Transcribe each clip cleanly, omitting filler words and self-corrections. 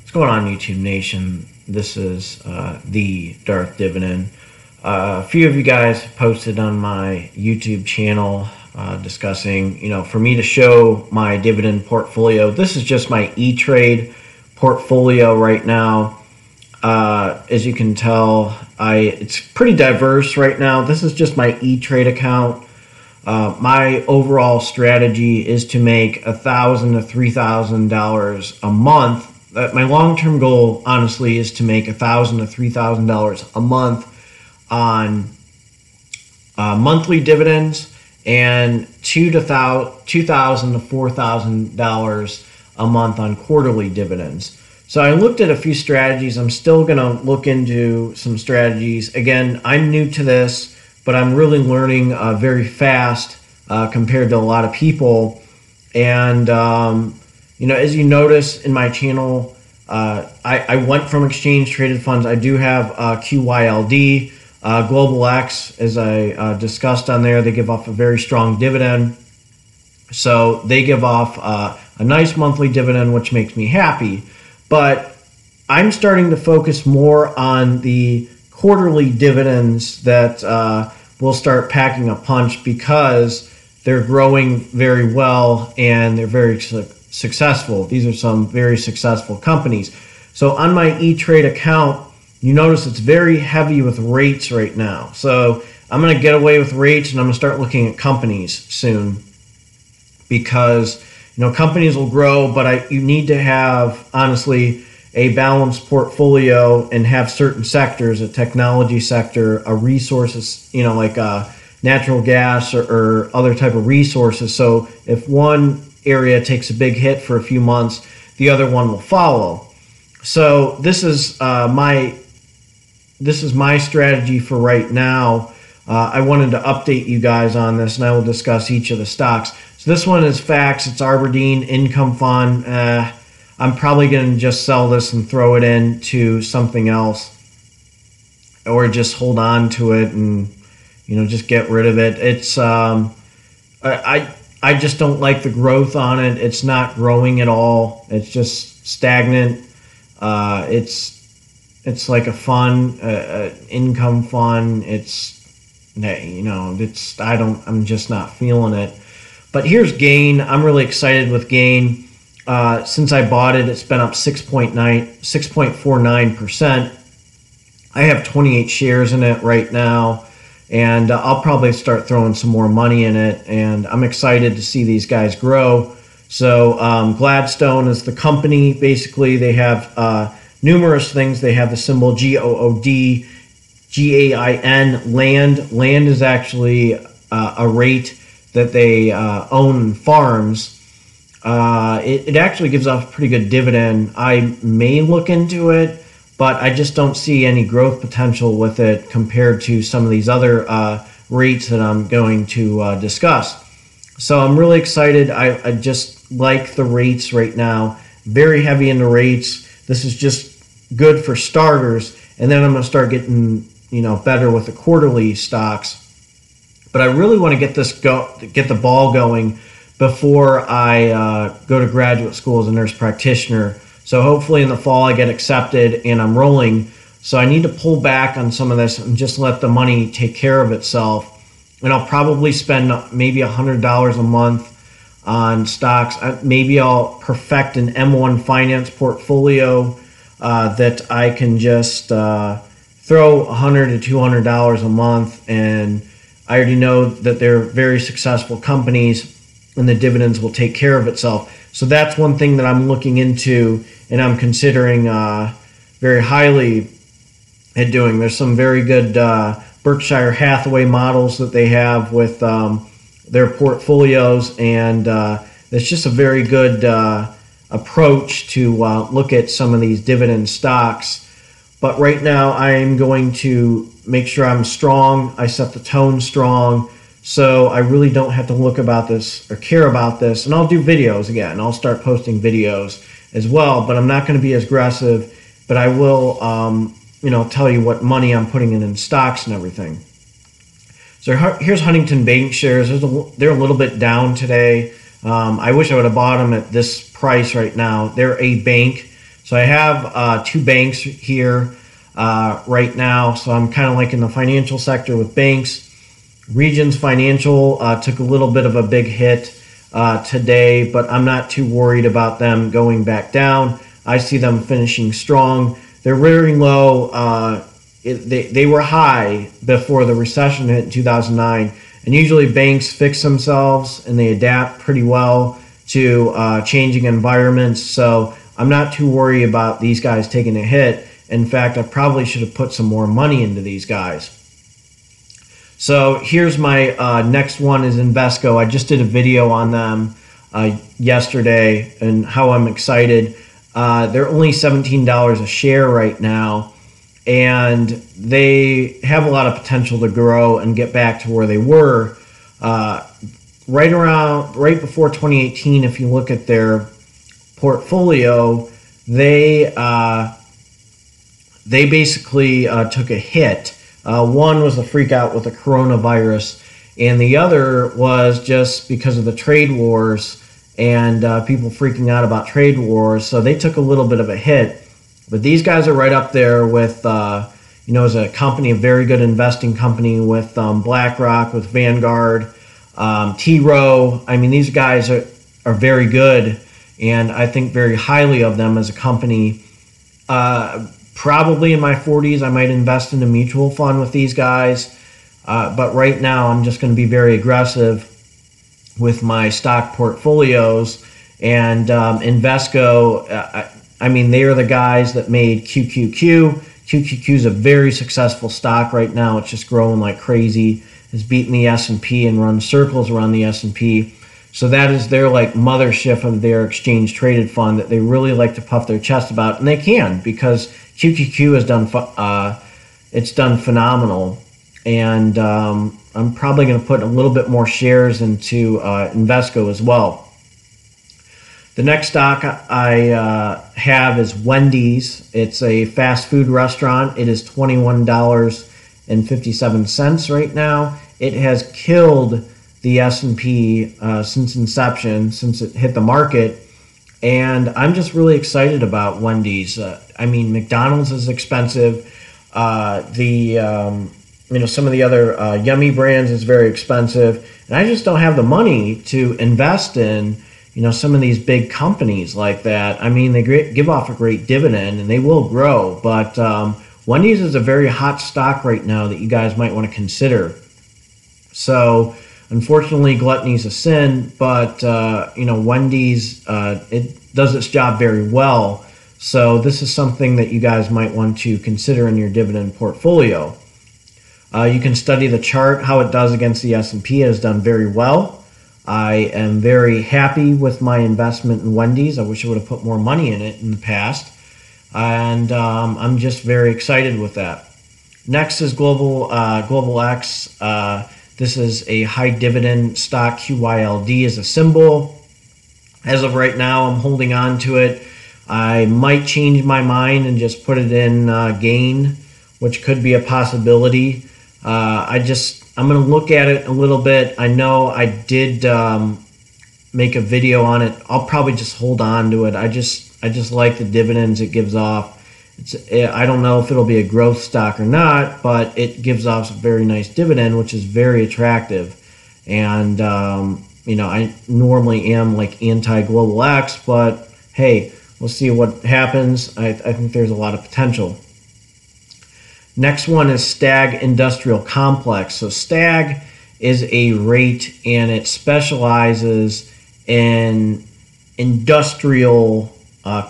What's going on, YouTube Nation? This is the Darth Dividend. A few of you guys posted on my YouTube channel discussing, for me to show my dividend portfolio. This is just my E-Trade portfolio right now. As you can tell, it's pretty diverse right now. This is just my E-Trade account. My overall strategy is to make $1,000 to $3,000 a month. My long-term goal, honestly, is to make $1,000 to $3,000 a month on monthly dividends and $2,000 to $4,000 a month on quarterly dividends. So I looked at a few strategies. I'm still going to look into some strategies. Again, I'm new to this, but I'm really learning very fast compared to a lot of people. And as you notice in my channel, I went from exchange traded funds. I do have QYLD, Global X, as I discussed on there. They give off a very strong dividend. So they give off a nice monthly dividend, which makes me happy. But I'm starting to focus more on the quarterly dividends that will start packing a punch because they're growing very well and they're very successful. These are some very successful companies. So on my E-Trade account, you notice it's very heavy with rates right now. So I'm going to get away with rates and I'm going to start looking at companies soon because companies will grow, but you need to have, honestly, a balanced portfolio and have certain sectors, a technology sector, a resources, like natural gas or other type of resources. So if one area takes a big hit for a few months, the other one will follow. So this is my strategy for right now. I wanted to update you guys on this, and I will discuss each of the stocks. So this one is Facts. It's Aberdeen Income Fund. I'm probably going to just sell this and throw it into something else, or just hold on to it and just get rid of it. It's I just don't like the growth on it. It's not growing at all. It's just stagnant. It's like a fund, income fund. I'm just not feeling it. But here's Gain. I'm really excited with Gain. Since I bought it, it's been up 6.49%. I have 28 shares in it right now, and I'll probably start throwing some more money in it, and I'm excited to see these guys grow. So Gladstone is the company. Basically, they have numerous things. They have the symbol GOOD, GAIN, land. Land is actually a rate that they own farms. It actually gives off a pretty good dividend. I may look into it, but I just don't see any growth potential with it compared to some of these other rates that I'm going to discuss. So I'm really excited. I just like the rates right now. Very heavy into rates. This is just good for starters, and then I'm going to start getting better with the quarterly stocks. But I really want to get the ball going before I go to graduate school as a nurse practitioner. So hopefully in the fall I get accepted and I'm rolling. So I need to pull back on some of this and just let the money take care of itself. And I'll probably spend maybe $100 a month on stocks. Maybe I'll perfect an M1 finance portfolio that I can just throw $100 to $200 a month. And I already know that they're very successful companies and the dividends will take care of itself. So that's one thing that I'm looking into and I'm considering very highly at doing. There's some very good Berkshire Hathaway models that they have with their portfolios, and it's just a very good approach to look at some of these dividend stocks. But right now I'm going to make sure I'm strong. I set the tone strong. So I really don't have to look about this or care about this. And I'll do videos again. I'll start posting videos as well, but I'm not going to be as aggressive. But I will, tell you what money I'm putting in stocks and everything. So here's Huntington Bank shares. They're a little bit down today. I wish I would have bought them at this price right now. They're a bank, So I have 2 banks here right now. So I'm kind of like in the financial sector with banks. Regions Financial took a little bit of a big hit today, but I'm not too worried about them going back down. I see them finishing strong. They're very low. They were high before the recession hit in 2009. And usually banks fix themselves and they adapt pretty well to changing environments. So I'm not too worried about these guys taking a hit. In fact, I probably should have put some more money into these guys. So here's my next one is Invesco. I just did a video on them yesterday and how I'm excited. They're only $17 a share right now, and they have a lot of potential to grow and get back to where they were right before 2018. If you look at their portfolio, they basically took a hit. One was the freak out with the coronavirus, and the other was just because of the trade wars and people freaking out about trade wars. So they took a little bit of a hit. But these guys are right up there with, as a company, a very good investing company with BlackRock, with Vanguard, T. Rowe. I mean, these guys are very good, and I think very highly of them as a company. Probably in my 40s, I might invest in a mutual fund with these guys. But right now, I'm just going to be very aggressive with my stock portfolios. And Invesco, I mean, they are the guys that made QQQ. QQQ is a very successful stock right now. It's just growing like crazy. It's beating the S&P and runs circles around the S&P. So that is their like mothership of their exchange traded fund that they really like to puff their chest about, and they can, because QQQ has done phenomenal. And I'm probably going to put a little bit more shares into Invesco as well. The next stock I have is Wendy's. It's a fast food restaurant. It is $21.57 right now. It has killed the S&P since inception, since it hit the market. And I'm just really excited about Wendy's. I mean, McDonald's is expensive. Some of the other yummy brands is very expensive. And I just don't have the money to invest in some of these big companies like that. I mean, they give off a great dividend and they will grow, but Wendy's is a very hot stock right now that you guys might want to consider. So unfortunately, gluttony is a sin, but Wendy's, it does its job very well. So this is something that you guys might want to consider in your dividend portfolio. You can study the chart, how it does against the S&P. It has done very well. I am very happy with my investment in Wendy's. I wish I would have put more money in it in the past. And I'm just very excited with that. Next is Global X. This is a high dividend stock. QYLD is a symbol. As of right now, I'm holding on to it. I might change my mind and just put it in gain, which could be a possibility. I'm going to look at it a little bit. I know I did make a video on it. I'll probably just hold on to it. I just like the dividends it gives off. I don't know if it'll be a growth stock or not, but it gives off a very nice dividend, which is very attractive. And I normally am like anti-Global X, but hey, we'll see what happens. I think there's a lot of potential. Next one is Stag Industrial Complex. So Stag is a REIT, and it specializes in industrial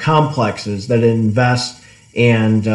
complexes that it invests and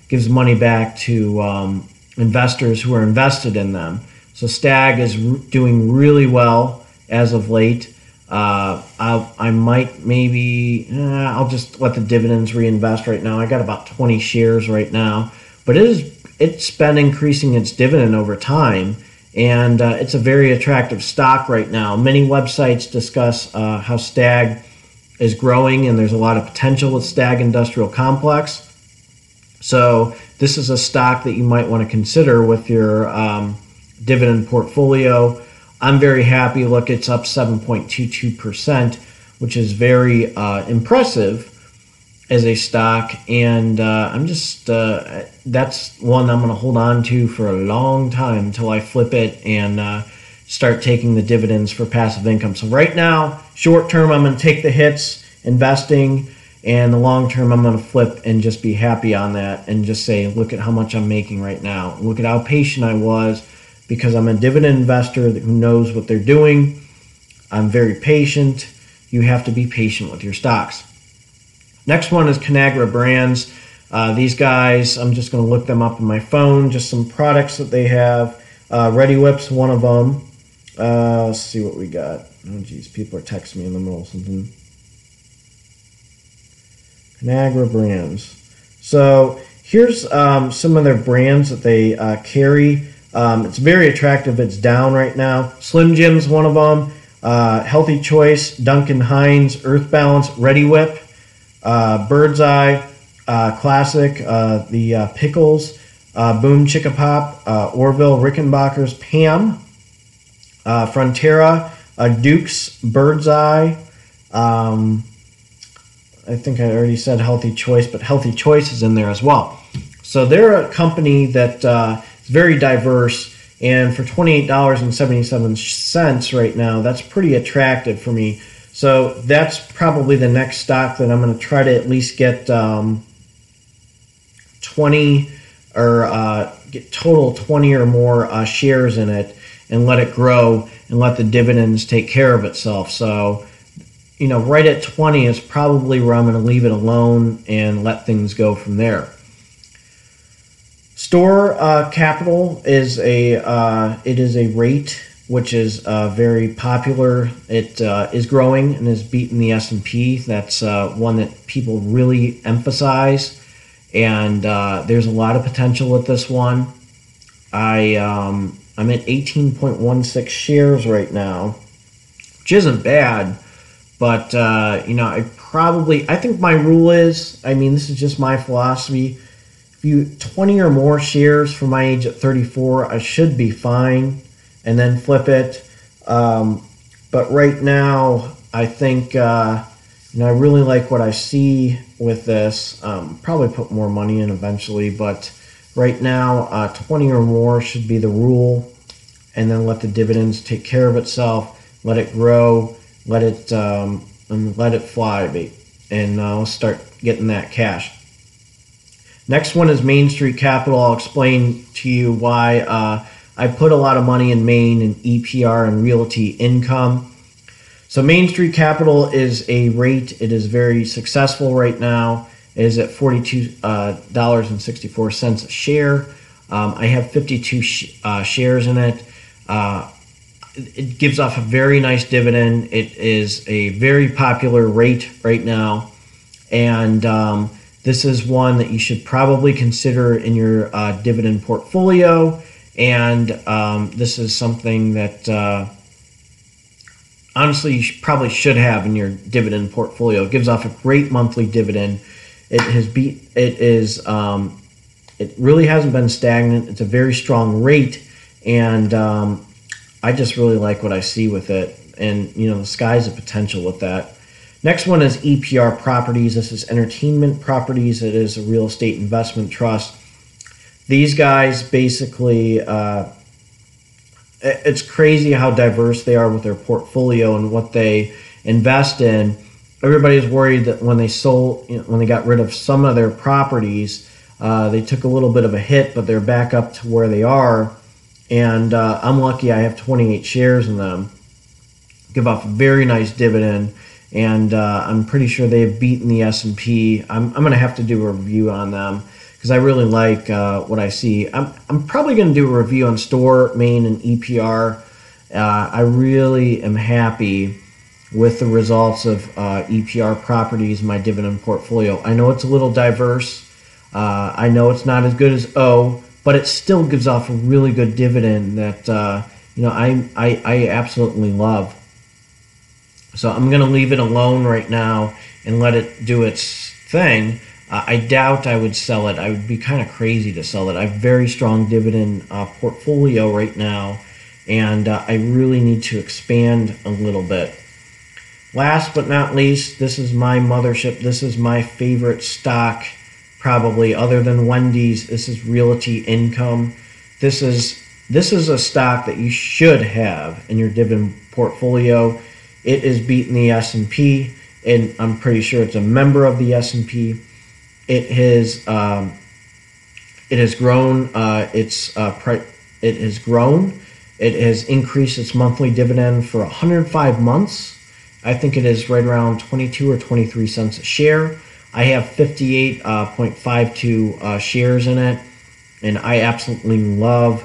gives money back to investors who are invested in them. So Stag is doing really well as of late. I might I'll just let the dividends reinvest right now. I got about 20 shares right now. But it's been increasing its dividend over time, and it's a very attractive stock right now. Many websites discuss how Stag is growing, and there's a lot of potential with Stag Industrial Complex. So this is a stock that you might want to consider with your dividend portfolio. I'm very happy. Look, it's up 7.22%, which is very impressive. as a stock, and I'm just that's one I'm going to hold on to for a long time until I flip it and start taking the dividends for passive income. So right now, short term, I'm going to take the hits investing, and the long term, I'm going to flip and just be happy on that and just say, look at how much I'm making right now. Look at how patient I was, because I'm a dividend investor who knows what they're doing. I'm very patient. You have to be patient with your stocks. Next one is Conagra Brands. These guys, I'm just going to look them up on my phone, just some products that they have. Ready Whip's one of them. Let's see what we got. Oh, geez, people are texting me in the middle of something. Conagra Brands. So here's some of their brands that they carry. It's very attractive. It's down right now. Slim Jim's one of them. Healthy Choice, Duncan Hines, Earth Balance, Ready Whip, Bird's Eye, Classic, the Pickles, Boom Chicka Pop, Orville, Rickenbacker's, Pam, Frontera, Duke's, Bird's Eye. I think I already said Healthy Choice, but Healthy Choice is in there as well. So they're a company that is very diverse. And for $28.77 right now, that's pretty attractive for me. So that's probably the next stock that I'm going to try to at least get 20 or get total 20 or more shares in it and let it grow and let the dividends take care of itself. So, you know, right at 20 is probably where I'm going to leave it alone and let things go from there. Store Capital is a rate which is very popular. It is growing and is beating the S&P. That's one that people really emphasize, and there's a lot of potential with this one. I'm at 18.16 shares right now, which isn't bad, but you know, I think my rule is, I mean, this is just my philosophy. 20 or more shares for my age at 34, I should be fine, and then flip it. But right now, I think you know, I really like what I see with this. Probably put more money in eventually, but right now, 20 or more should be the rule, and then let the dividends take care of itself. Let it grow, let it fly, and let's start getting that cash. Next one is Main Street Capital. I'll explain to you why I put a lot of money in Main and EPR and Realty Income. So Main Street Capital is a rate. It is very successful right now. It is at $42.64 a share. I have 52 shares in it. It gives off a very nice dividend. It is a very popular rate right now, and this is one that you should probably consider in your dividend portfolio, and this is something that honestly you probably should have in your dividend portfolio. It gives off a great monthly dividend. It really hasn't been stagnant. It's a very strong rate, and I just really like what I see with it, and you know, the sky's the potential with that. Next one is EPR Properties. This is Entertainment Properties. It is a real estate investment trust. These guys basically, it's crazy how diverse they are with their portfolio and what they invest in. Everybody's worried that when they sold, you know, when they got rid of some of their properties, they took a little bit of a hit, but they're back up to where they are. And I'm lucky I have 28 shares in them. Give off a very nice dividend. And I'm pretty sure they've beaten the S&P. I'm going to have to do a review on them because I really like what I see. I'm probably going to do a review on Store, Main, and EPR. I really am happy with the results of EPR Properties, my dividend portfolio. I know it's a little diverse. I know it's not as good as O, but it still gives off a really good dividend that you know, I absolutely love. So I'm going to leave it alone right now and let it do its thing. I doubt I would sell it. I would be kind of crazy to sell it. I have a very strong dividend portfolio right now, and I really need to expand a little bit. last but not least, this is my mothership. This is my favorite stock, probably other than Wendy's. This is Realty Income. This is a stock that you should have in your dividend portfolio. It is beating the S&P, and I'm pretty sure it's a member of the S&P. It has grown. It has grown. It has increased its monthly dividend for 105 months. I think it is right around 22 or 23 cents a share. I have 58.52 shares in it, and I absolutely love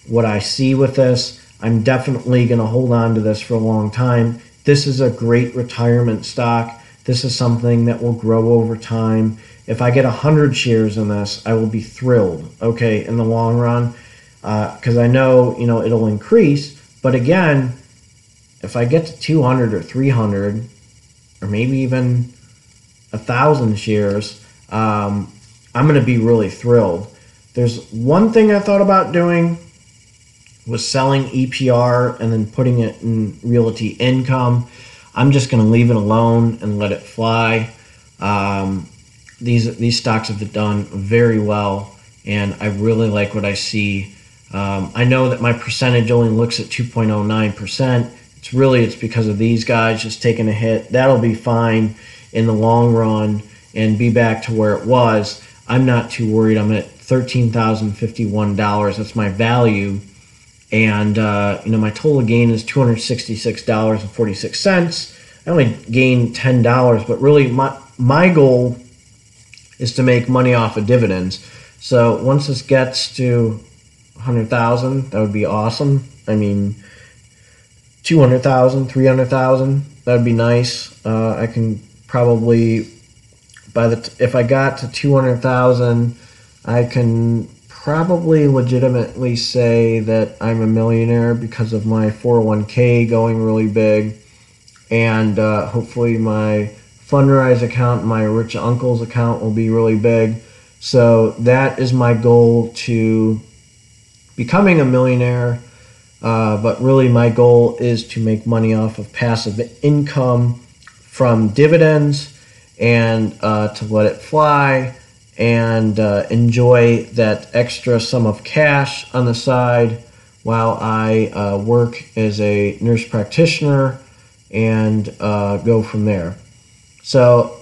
what I see with this. I'm definitely going to hold on to this for a long time. This is a great retirement stock. This is something that will grow over time. If I get 100 shares in this, I will be thrilled, okay, in the long run, because I know, it'll increase. But again, if I get to 200 or 300 or maybe even 1,000 shares, I'm going to be really thrilled. There's one thing I thought about doing was selling EPR and then putting it in Realty Income. I'm just going to leave it alone and let it fly. These stocks have done very well, and I really like what I see. I know that my percentage only looks at 2.09%. It's because of these guys just taking a hit. That'll be fine in the long run and be back to where it was. I'm not too worried. I'm at $13,051. That's my value. And, my total gain is $266.46. I only gained $10, but really my goal is to make money off of dividends. So once this gets to 100,000, that would be awesome. I mean, 200,000, 300,000, that would be nice. I can probably, if I got to 200,000, I can probably legitimately say that I'm a millionaire because of my 401k going really big, and hopefully my Fundrise account, my Rich Uncle's account will be really big. So that is my goal to becoming a millionaire, but really my goal is to make money off of passive income from dividends and to let it fly and enjoy that extra sum of cash on the side while I work as a nurse practitioner and go from there. So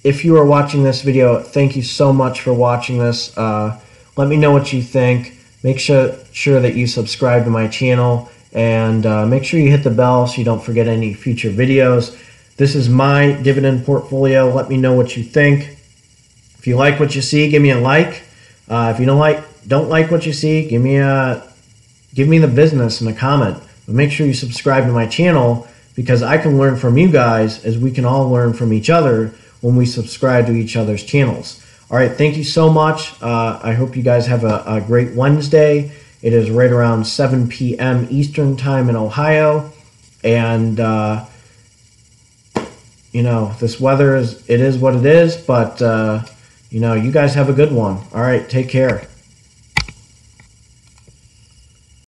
if you are watching this video, thank you so much for watching this. Let me know what you think. Make sure that you subscribe to my channel, and make sure you hit the bell so you don't forget any future videos. This is my dividend portfolio. Let me know what you think. If you like what you see, give me a like. If you don't like what you see, give me the business in a comment. But make sure you subscribe to my channel, because I can learn from you guys as we can all learn from each other when we subscribe to each other's channels. All right, thank you so much. I hope you guys have a great Wednesday. It is right around 7 p.m. Eastern time in Ohio. And, this weather is what it is. But, you guys have a good one. All right, take care.